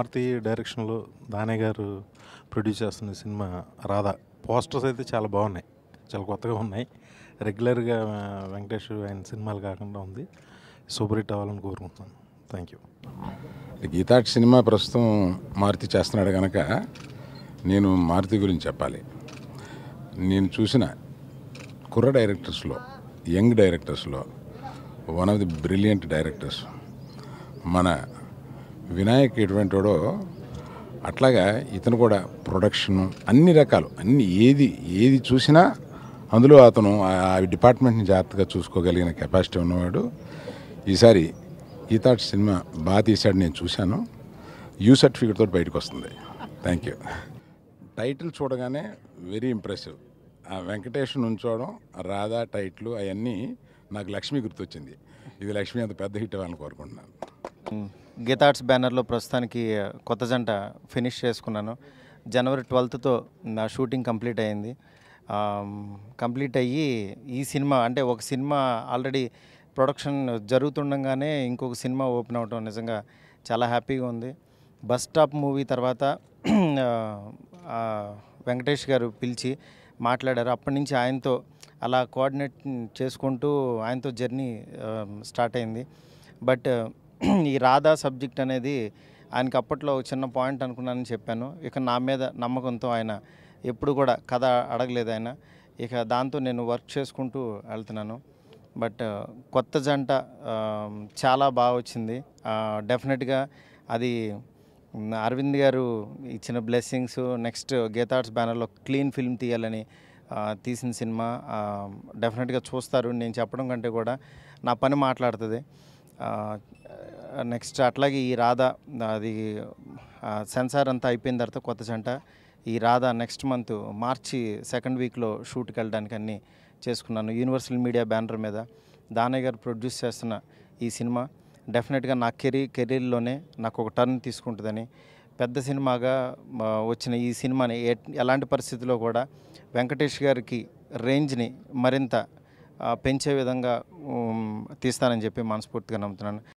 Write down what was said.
మారుతి డైరెక్షన్లో దానయ్య గారు ప్రొడ్యూస్ చేస్తున్న సినిమా రాధా. పోస్టర్స్ అయితే చాలా బాగున్నాయి, చాలా కొత్తగా ఉన్నాయి. రెగ్యులర్గా వెంకటేష్ ఆయన సినిమాలు కాకుండా ఉంది. సూపర్ హిట్ అవ్వాలని కోరుకుంటున్నాను. Thank you. గీతాట్ సినిమా ప్రస్తుతం మారుతి చేస్తున్నాడు కనుక నేను మారుతి గురించి చెప్పాలి. నేను చూసిన కుర్ర డైరెక్టర్స్లో, యంగ్ డైరెక్టర్స్లో one of the brilliant directors మన వినాయక్. ఎటువంటి వాడో అట్లాగా ఇతను కూడా ప్రొడక్షను అన్ని రకాలు ఏది చూసినా అందులో అతను ఆ డిపార్ట్మెంట్ని జాగ్రత్తగా చూసుకోగలిగిన కెపాసిటీ ఉన్నవాడు. ఈసారి గీతాట్ సినిమా బాగా తీశాడు, నేను చూశాను. యూ సర్టిఫికేట్ తోటి బయటకు వస్తుంది. Thank you. టైటిల్ చూడగానే వెరీ ఇంప్రెసివ్. ఆ వెంకటేష్ నుంచోవడం, రాధా టైటిల్ అవన్నీ నాకు లక్ష్మి గుర్తొచ్చింది. ఇది లక్ష్మి అంత పెద్ద హిట్ అవ్వాలని కోరుకుంటున్నాను. గీతాట్స్ బ్యానర్లో ప్రస్తుతానికి కొత్త జంట ఫినిష్ చేసుకున్నాను. జనవరి 12తో నా షూటింగ్ కంప్లీట్ అయ్యింది. కంప్లీట్ అయ్యి ఈ సినిమా అంటే ఒక సినిమా ఆల్రెడీ ప్రొడక్షన్ జరుగుతుండగానే ఇంకొక సినిమా ఓపెన్ అవటం నిజంగా చాలా హ్యాపీగా ఉంది. బస్ స్టాప్ మూవీ తర్వాత వెంకటేష్ గారు పిలిచి మాట్లాడారు. అప్పటి నుంచి ఆయనతో అలా కోఆర్డినేట్ చేసుకుంటూ ఆయనతో జర్నీ స్టార్ట్ అయింది. బట్ ఈ రాధా సబ్జెక్ట్ అనేది ఆయనకి అప్పట్లో ఒక చిన్న పాయింట్ అనుకున్నానని చెప్పాను. ఇక నా మీద నమ్మకంతో ఆయన ఎప్పుడు కూడా కథ అడగలేదు ఆయన. ఇక దాంతో నేను వర్క్ చేసుకుంటూ వెళ్తున్నాను. బట్ కొత్త జంట చాలా బాగా వచ్చింది. డెఫినెట్గా అది అరవింద్ గారు ఇచ్చిన బ్లెస్సింగ్స్. నెక్స్ట్ గీతాట్స్ బ్యానర్లో క్లీన్ ఫిల్మ్ తీయాలని తీసిన సినిమా డెఫినెట్గా చూస్తారు. నేను చెప్పడం కంటే కూడా నా పని మాట్లాడుతుంది. నెక్స్ట్ అట్లాగే ఈ రాధా అది సెన్సార్ అంతా అయిపోయిన తర్వాత కొత్త జంట ఈ రాధా నెక్స్ట్ మంత్ మార్చి 2nd వీక్లో షూట్కి వెళ్ళడానికి అన్నీ చేసుకున్నాను. యూనివర్సల్ మీడియా బ్యానర్ మీద దానయ్య గారు ప్రొడ్యూస్ చేస్తున్న ఈ సినిమా డెఫినెట్గా నా కెరీర్లోనే నాకు ఒక టర్న్ తీసుకుంటుందని, పెద్ద సినిమాగా వచ్చిన ఈ సినిమాని ఎలాంటి పరిస్థితుల్లో కూడా వెంకటేష్ గారికి రేంజ్ని మరింత పెంచే విధంగా తీస్తానని చెప్పి మనస్ఫూర్తిగా నమ్ముతున్నాను.